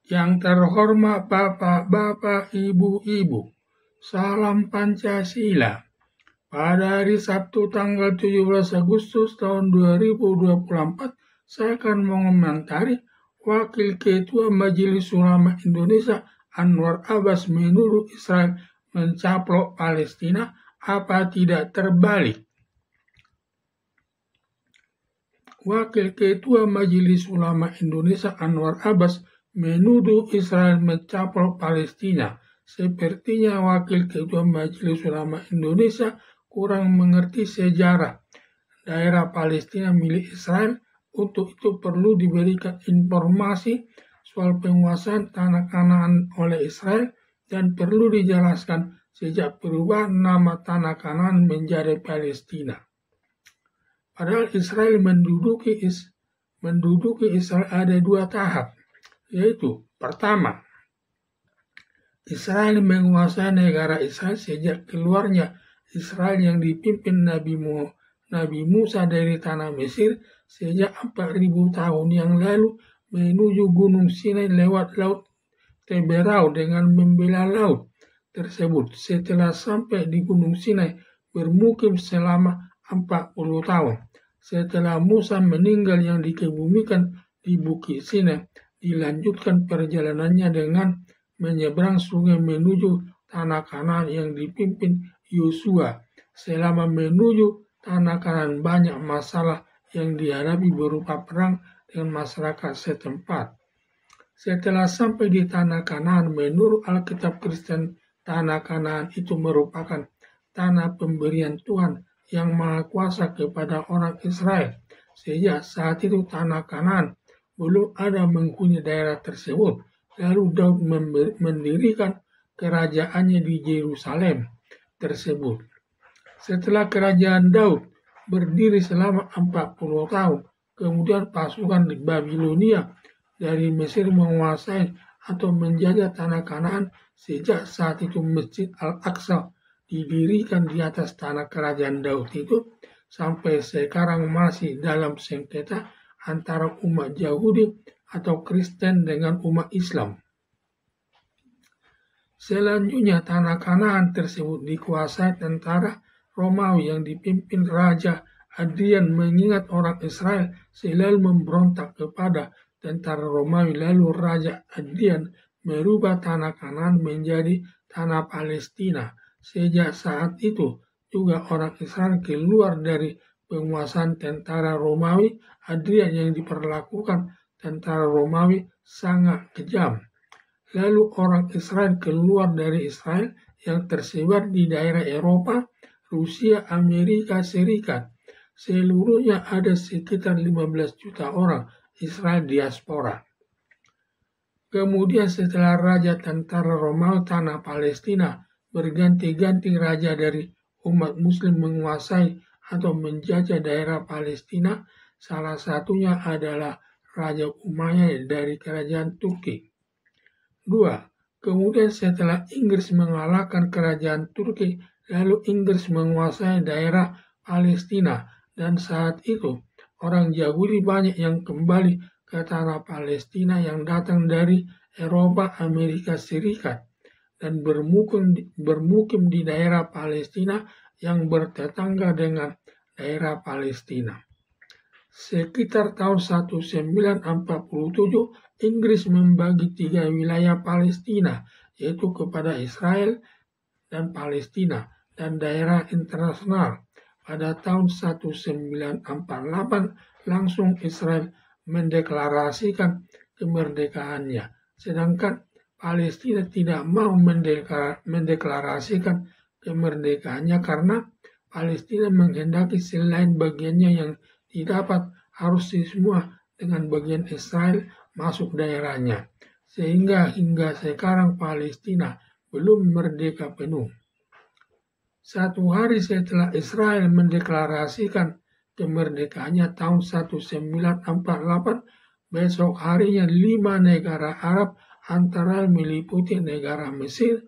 Yang terhormat Bapak-Bapak, Ibu-Ibu, salam Pancasila. Pada hari Sabtu tanggal 17 Agustus tahun 2024, saya akan mengomentari Wakil Ketua Majelis Ulama Indonesia Anwar Abbas menuduh Israel mencaplok Palestina, apa tidak terbalik? Wakil Ketua Majelis Ulama Indonesia Anwar Abbas menuduh Israel mencaplok Palestina. Sepertinya Wakil Ketua Majelis Ulama Indonesia kurang mengerti sejarah daerah Palestina milik Israel. Untuk itu perlu diberikan informasi soal penguasaan tanah Kanaan oleh Israel dan perlu dijelaskan sejak perubahan nama tanah Kanaan menjadi Palestina. Padahal Israel menduduki Israel ada dua tahap, yaitu pertama, Israel menguasai negara Israel sejak keluarnya Israel yang dipimpin Nabi Musa dari tanah Mesir sejak 4.000 tahun yang lalu menuju Gunung Sinai lewat Laut Teberau dengan membela laut tersebut. Setelah sampai di Gunung Sinai bermukim selama 40 tahun. Setelah Musa meninggal yang dikebumikan di Bukit Sinai, dilanjutkan perjalanannya dengan menyeberang sungai menuju tanah Kanaan yang dipimpin Yosua. Selama menuju tanah Kanaan banyak masalah yang dihadapi berupa perang dengan masyarakat setempat. Setelah sampai di tanah Kanaan, menurut Alkitab Kristen, tanah Kanaan itu merupakan tanah pemberian Tuhan yang Maha Kuasa kepada orang Israel. Sejak saat itu tanah Kanaan belum ada menghuni daerah tersebut. Lalu Daud mendirikan kerajaannya di Yerusalem tersebut. Setelah kerajaan Daud berdiri selama 40 tahun, kemudian pasukan Babilonia dari Mesir menguasai atau menjajah tanah Kanaan. Sejak saat itu Masjid Al-Aqsa didirikan di atas tanah kerajaan Daud itu, sampai sekarang masih dalam sengketa antara umat Yahudi atau Kristen dengan umat Islam. Selanjutnya tanah Kanaan tersebut dikuasai tentara Romawi yang dipimpin Raja Hadrian. Mengingat orang Israel selalu memberontak kepada tentara Romawi, lalu Raja Hadrian merubah tanah Kanaan menjadi tanah Palestina. Sejak saat itu juga orang Israel keluar dari penguasaan tentara Romawi. Hadrian yang diperlakukan tentara Romawi sangat kejam. Lalu orang Israel keluar dari Israel yang tersebar di daerah Eropa, Rusia, Amerika Serikat. Seluruhnya ada sekitar 15 juta orang Israel diaspora. Kemudian setelah raja tentara Romawi, tanah Palestina berganti-ganti raja dari umat muslim menguasai atau menjajah daerah Palestina. Salah satunya adalah Raja Umayyad dari kerajaan Turki. 2. Kemudian setelah Inggris mengalahkan kerajaan Turki, lalu Inggris menguasai daerah Palestina, dan saat itu orang Yahudi banyak yang kembali ke tanah Palestina yang datang dari Eropa, Amerika Serikat, dan bermukim di daerah Palestina yang bertetangga dengan daerah Palestina. Sekitar tahun 1947, Inggris membagi 3 wilayah Palestina, yaitu kepada Israel dan Palestina dan daerah internasional. Pada tahun 1948, langsung Israel mendeklarasikan kemerdekaannya, sedangkan Palestina tidak mau mendeklarasikan kemerdekaannya karena Palestina menghendaki selain bagiannya yang didapat harus semua dengan bagian Israel masuk daerahnya, sehingga hingga sekarang Palestina belum merdeka penuh. Satu hari setelah Israel mendeklarasikan kemerdekaannya tahun 1948, besok harinya 5 negara Arab antara meliputi negara Mesir,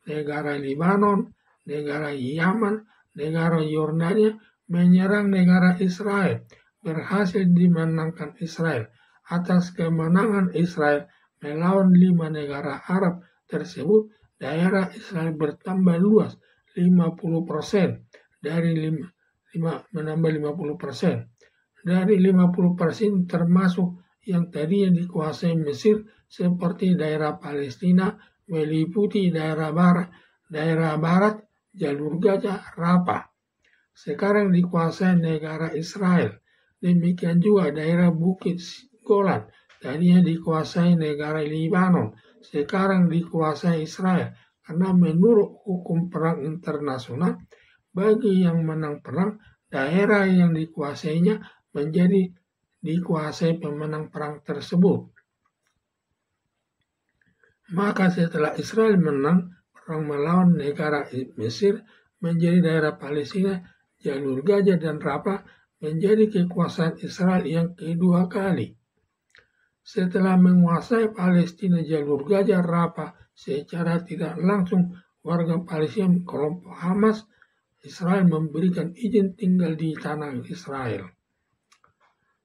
negara Lebanon, negara Yaman, negara Yordania menyerang negara Israel. Berhasil dimenangkan Israel. Atas kemenangan Israel, melawan 5 negara Arab tersebut, daerah Israel bertambah luas 50% dari 5 menambah 50%. Dari 50% termasuk yang tadinya dikuasai Mesir seperti daerah Palestina meliputi daerah barat, jalur Gaza, Rafah. Sekarang dikuasai negara Israel. Demikian juga daerah Bukit Golan, tadinya dikuasai negara Lebanon, sekarang dikuasai Israel. Karena menurut hukum perang internasional, bagi yang menang perang, daerah yang dikuasainya menjadi dikuasai pemenang perang tersebut. Maka setelah Israel menang perang melawan negara Mesir, menjadi daerah Palestina, jalur Gaza dan Rafah menjadi kekuasaan Israel yang kedua kali. Setelah menguasai Palestina, jalur Gaza, Rafah secara tidak langsung, warga Palestina kelompok Hamas Israel memberikan izin tinggal di tanah Israel.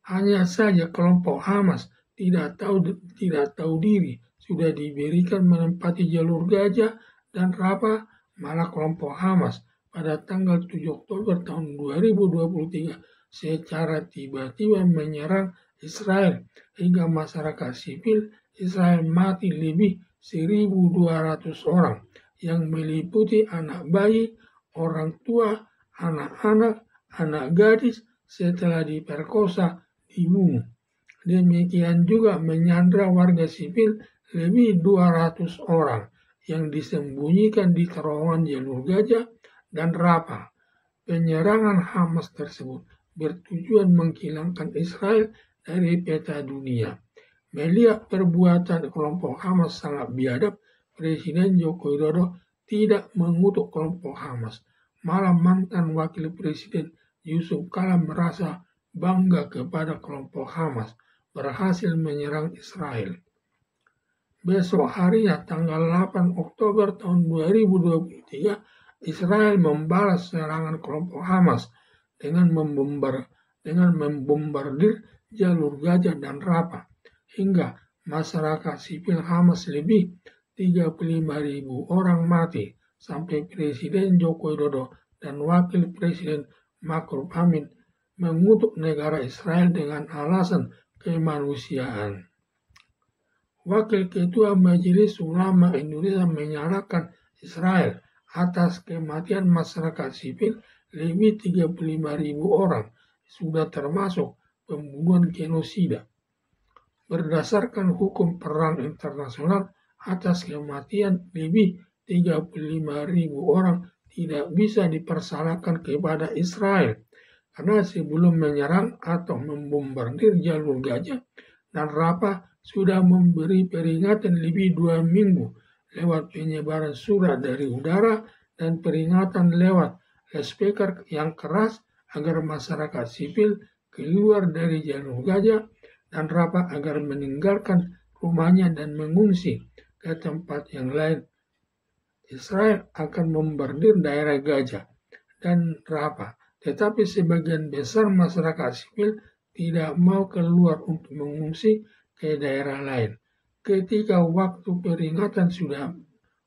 Hanya saja kelompok Hamas tidak tahu diri sudah diberikan menempati jalur Gaza dan Rafah. Malah kelompok Hamas pada tanggal 7 Oktober tahun 2023 secara tiba-tiba menyerang Israel hingga masyarakat sipil Israel mati lebih 1.200 orang yang meliputi anak bayi, orang tua, anak-anak, anak gadis setelah diperkosa dibunuh. Demikian juga menyandra warga sipil lebih 200 orang yang disembunyikan di terowongan jalur Gaza dan Rafah. Penyerangan Hamas tersebut bertujuan menghilangkan Israel dari peta dunia. Melihat perbuatan kelompok Hamas sangat biadab, Presiden Joko Widodo tidak mengutuk kelompok Hamas. Malah mantan Wakil Presiden Yusuf Kala merasa bangga kepada kelompok Hamas berhasil menyerang Israel. Besok harinya tanggal 8 Oktober tahun 2023, Israel membalas serangan kelompok Hamas dengan membombardir jalur Gaza dan Rafah hingga masyarakat sipil Hamas lebih 35.000 orang mati sampai Presiden Joko Widodo dan Wakil Presiden Ma'ruf Amin mengutuk negara Israel dengan alasan kemanusiaan. Wakil Ketua Majelis Ulama Indonesia menyalahkan Israel atas kematian masyarakat sipil lebih 35.000 orang, sudah termasuk pembunuhan genosida. Berdasarkan hukum perang internasional, atas kematian lebih 35.000 orang tidak bisa dipersalahkan kepada Israel. Karena sebelum menyerang atau membombardir jalur Gaza dan Rafah sudah memberi peringatan lebih 2 minggu lewat penyebaran surat dari udara dan peringatan lewat loudspeaker yang keras agar masyarakat sipil keluar dari jalur Gaza dan Rafah agar meninggalkan rumahnya dan mengungsi ke tempat yang lain. Israel akan membombardir daerah Gaza dan Rafah. Tetapi sebagian besar masyarakat sipil tidak mau keluar untuk mengungsi ke daerah lain. Ketika waktu peringatan sudah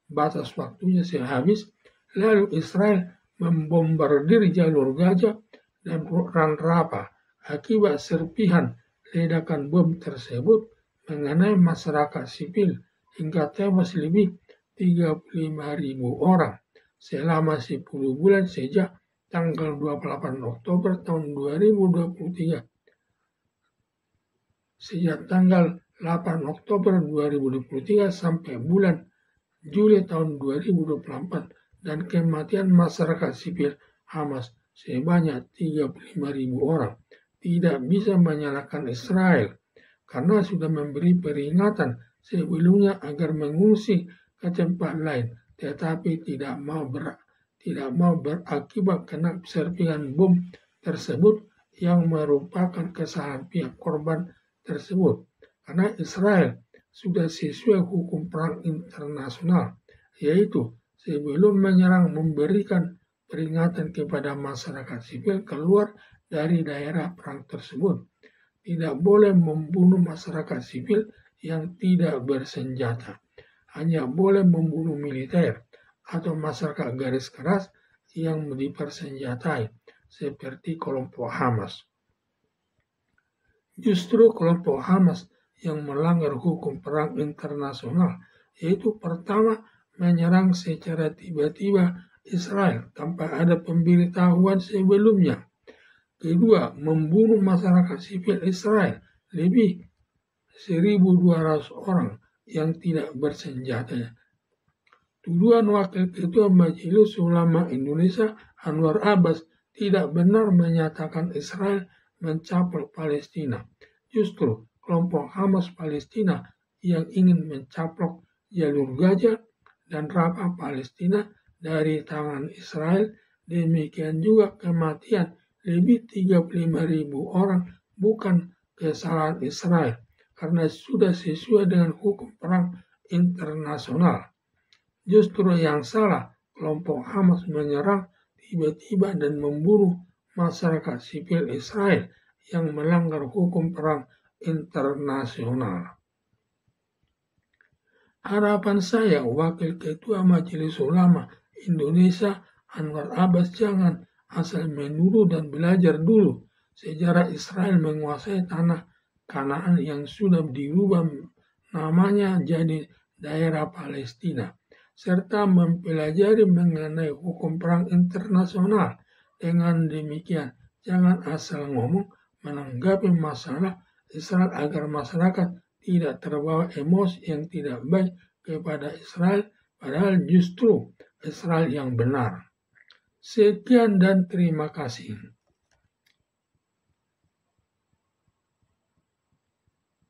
batas waktunya habis, lalu Israel membombardir jalur Gaza dan Rafah. Akibat serpihan ledakan bom tersebut mengenai masyarakat sipil hingga tewas lebih 35.000 orang selama 10 bulan sejak tanggal 28 Oktober tahun 2023. Sejak tanggal 8 Oktober 2023 sampai bulan Juli tahun 2024 dan kematian masyarakat sipil Hamas sebanyak 35.000 orang. Tidak bisa menyalahkan Israel karena sudah memberi peringatan sebelumnya agar mengungsi ke tempat lain, tetapi tidak mau berakibat kena serpihan bom tersebut yang merupakan kesalahan pihak korban tersebut. Karena Israel sudah sesuai hukum perang internasional, yaitu sebelum menyerang memberikan peringatan kepada masyarakat sipil keluar dari daerah perang tersebut. Tidak boleh membunuh masyarakat sipil yang tidak bersenjata. Hanya boleh membunuh militer atau masyarakat garis keras yang dipersenjatai, seperti kelompok Hamas. Justru kelompok Hamas yang melanggar hukum perang internasional, yaitu pertama, menyerang secara tiba-tiba Israel tanpa ada pemberitahuan sebelumnya. Kedua, membunuh masyarakat sipil Israel, lebih 1.200 orang yang tidak bersenjata. Tuduhan Wakil Ketua Majelis Ulama Indonesia Anwar Abbas tidak benar menyatakan Israel mencaplok Palestina. Justru kelompok Hamas Palestina yang ingin mencaplok jalur Gaza dan Rafah Palestina dari tangan Israel. Demikian juga kematian lebih 35.000 orang bukan kesalahan Israel karena sudah sesuai dengan hukum perang internasional. Justru yang salah, kelompok Hamas menyerang tiba-tiba dan membunuh masyarakat sipil Israel yang melanggar hukum perang internasional. Harapan saya, Wakil Ketua Majelis Ulama Indonesia Anwar Abbas jangan asal menuduh dan belajar dulu sejarah Israel menguasai tanah Kanaan yang sudah dirubah namanya jadi daerah Palestina, serta mempelajari mengenai hukum perang internasional. Dengan demikian, jangan asal ngomong menanggapi masalah Israel agar masyarakat tidak terbawa emosi yang tidak baik kepada Israel, padahal justru Israel yang benar. Sekian dan terima kasih.